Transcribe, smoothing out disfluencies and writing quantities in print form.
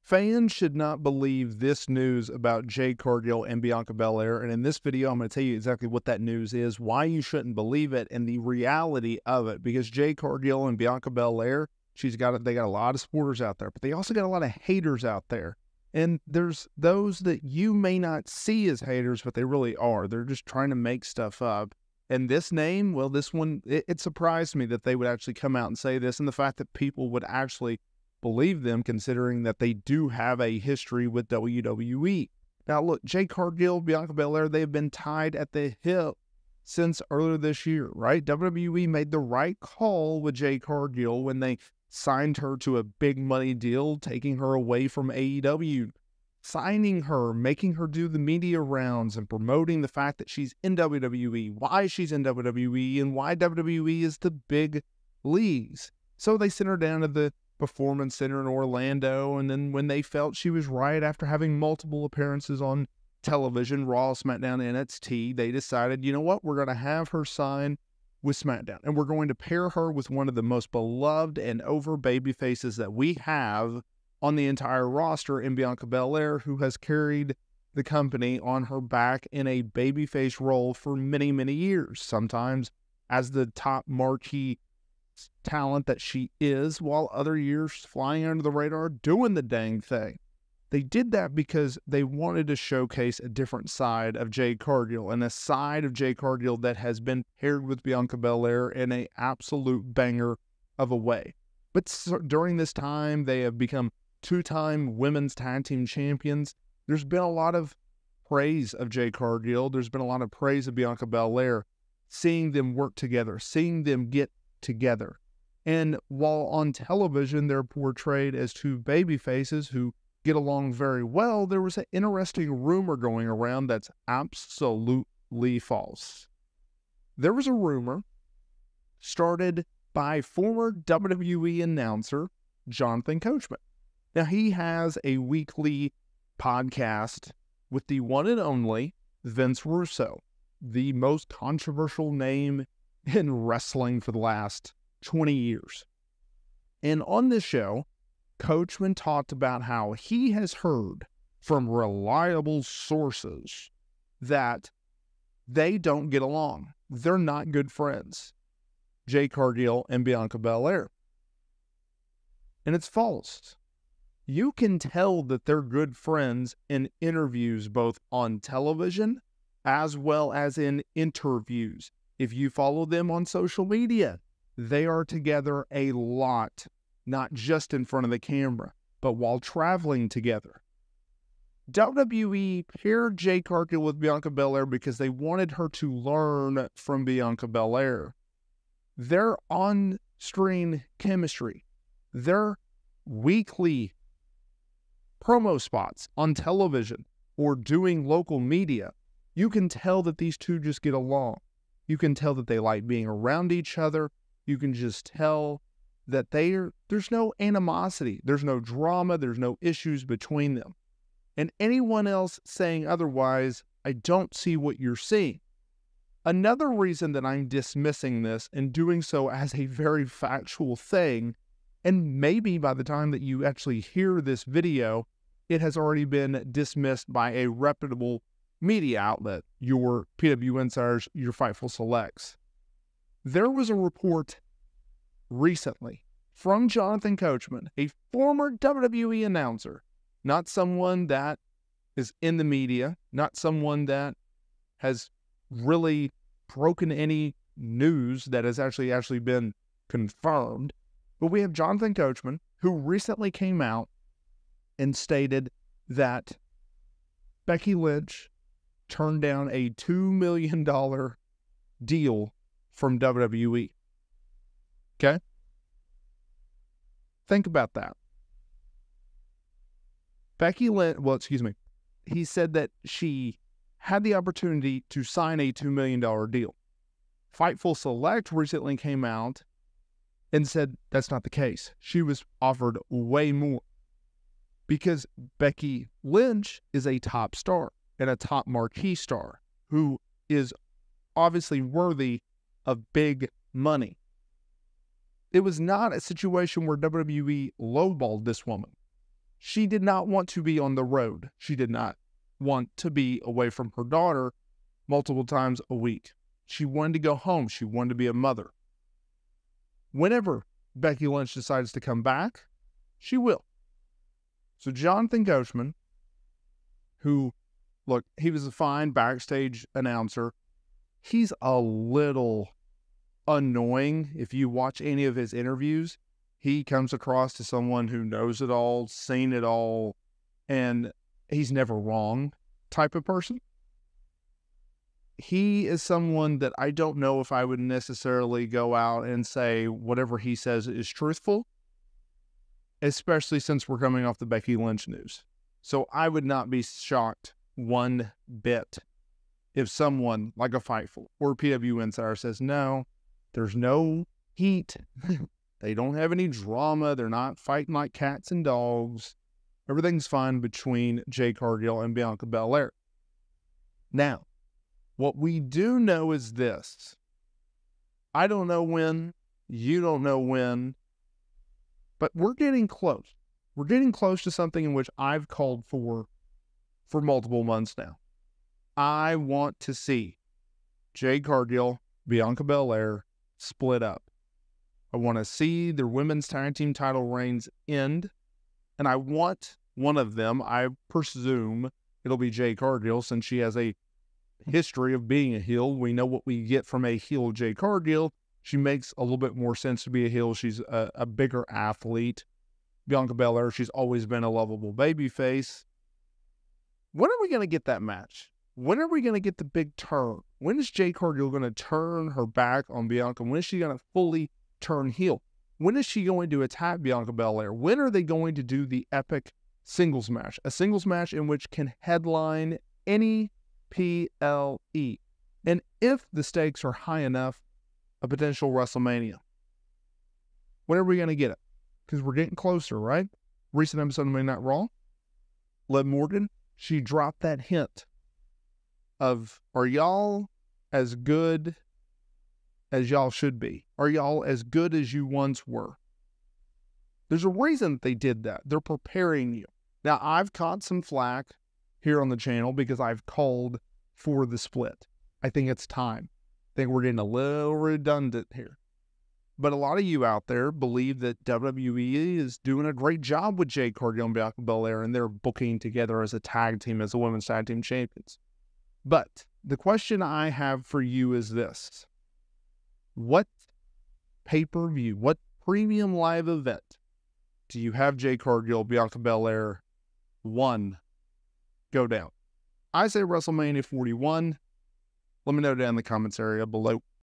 Fans should not believe this news about Jade Cargill and Bianca Belair. And in this video, I'm going to tell you exactly what that news is, why you shouldn't believe it, and the reality of it. Because Jade Cargill and Bianca Belair, they got a lot of supporters out there, but they also got a lot of haters out there. And there's those that you may not see as haters, but they really are. They're just trying to make stuff up. And this name, well, this one, it surprised me that they would actually come out and say this, and the fact that people would actually believe them, considering that they do have a history with WWE. Now, look, Jade Cargill, Bianca Belair, they have been tied at the hip since earlier this year, right? WWE made the right call with Jade Cargill when they signed her to a big money deal, taking her away from AEW, signing her, making her do the media rounds, and promoting the fact that she's in WWE, why she's in WWE, and why WWE is the big leagues. So they sent her down to the Performance Center in Orlando, and then when they felt she was right after having multiple appearances on television, Raw, SmackDown, NXT, they decided, you know what, we're going to have her sign with SmackDown, and we're going to pair her with one of the most beloved and over baby faces that we have on the entire roster in Bianca Belair, who has carried the company on her back in a babyface role for many, many years, sometimes as the top marquee talent that she is, while other years flying under the radar doing the dang thing. They did that because they wanted to showcase a different side of Jade Cargill, and a side of Jade Cargill that has been paired with Bianca Belair in an absolute banger of a way. But during this time, they have become two-time women's tag team champions. There's been a lot of praise of Jade Cargill. There's been a lot of praise of Bianca Belair, seeing them work together, seeing them get together. And while on television they're portrayed as two baby faces who get along very well, there was an interesting rumor going around that's absolutely false. There was a rumor started by former WWE announcer Jonathan Coachman. Now, he has a weekly podcast with the one and only Vince Russo, the most controversial name in wrestling for the last 20 years. And on this show, Coachman talked about how he has heard from reliable sources that they don't get along. They're not good friends, Jade Cargill and Bianca Belair. And it's false. You can tell that they're good friends in interviews, both on television as well as in interviews. If you follow them on social media, they are together a lot, not just in front of the camera, but while traveling together. WWE paired Jade Cargill with Bianca Belair because they wanted her to learn from Bianca Belair. Their on-screen chemistry, their weekly promo spots on television or doing local media, you can tell that these two just get along. You can tell that they like being around each other. You can just tell that there's no animosity, there's no drama, there's no issues between them. And anyone else saying otherwise, I don't see what you're seeing. Another reason that I'm dismissing this and doing so as a very factual thing, and maybe by the time that you actually hear this video, it has already been dismissed by a reputable media outlet, your PW Insiders, your Fightful Selects. There was a report recently from Jonathan Coachman, a former WWE announcer, not someone that is in the media, not someone that has really broken any news that has actually been confirmed. But we have Jonathan Coachman, who recently came out and stated that Becky Lynch turned down a $2 million deal from WWE. Okay? Think about that. Becky Lynch, he said that she had the opportunity to sign a $2 million deal. Fightful Select recently came out and said that's not the case. She was offered way more because Becky Lynch is a top star and a top marquee star who is obviously worthy of big money. It was not a situation where WWE lowballed this woman. She did not want to be on the road. She did not want to be away from her daughter multiple times a week. She wanted to go home. She wanted to be a mother. Whenever Becky Lynch decides to come back, she will. So Jonathan Coachman, who, look, he was a fine backstage announcer. He's a little annoying. If you watch any of his interviews, he comes across to someone who knows it all, seen it all, and he's never wrong type of person. He is someone that I don't know if I would necessarily go out and say whatever he says is truthful, especially since we're coming off the Becky Lynch news. So I would not be shocked one bit if someone like a Fightful or PW Insider says, no, there's no heat. They don't have any drama. They're not fighting like cats and dogs. Everything's fine between Jade Cargill and Bianca Belair. Now, what we do know is this. I don't know when, you don't know when, but we're getting close. We're getting close to something in which I've called for multiple months now. I want to see Jade Cargill, Bianca Belair split up. I want to see their women's tag team title reigns end, and I want one of them, I presume it'll be Jade Cargill, since she has a history of being a heel. We know what we get from a heel Jade Cargill. She makes a little bit more sense to be a heel. She's a bigger athlete. Bianca Belair, she's always been a lovable babyface. When are we going to get that match? When are we going to get the big turn? When is Jade Cargill going to turn her back on Bianca? When is she going to fully turn heel? When is she going to attack Bianca Belair? When are they going to do the epic singles match? A singles match in which can headline any PLE. And if the stakes are high enough, a potential WrestleMania. When are we going to get it? Because we're getting closer, right? Recent episode of Monday Night Raw, Liv Morgan, she dropped that hint of, are y'all as good as y'all should be? Are y'all as good as you once were? There's a reason that they did that. They're preparing you. Now, I've caught some flack here on the channel because I've called for the split. I think it's time. I think we're getting a little redundant here. But a lot of you out there believe that WWE is doing a great job with Jade Cargill and Bianca Belair, and they're booking together as a tag team, as the women's tag team champions. But the question I have for you is this. What pay-per-view, what premium live event do you have Jade Cargill, Bianca Belair, 1 go down? I say WrestleMania 41. Let me know down in the comments area below.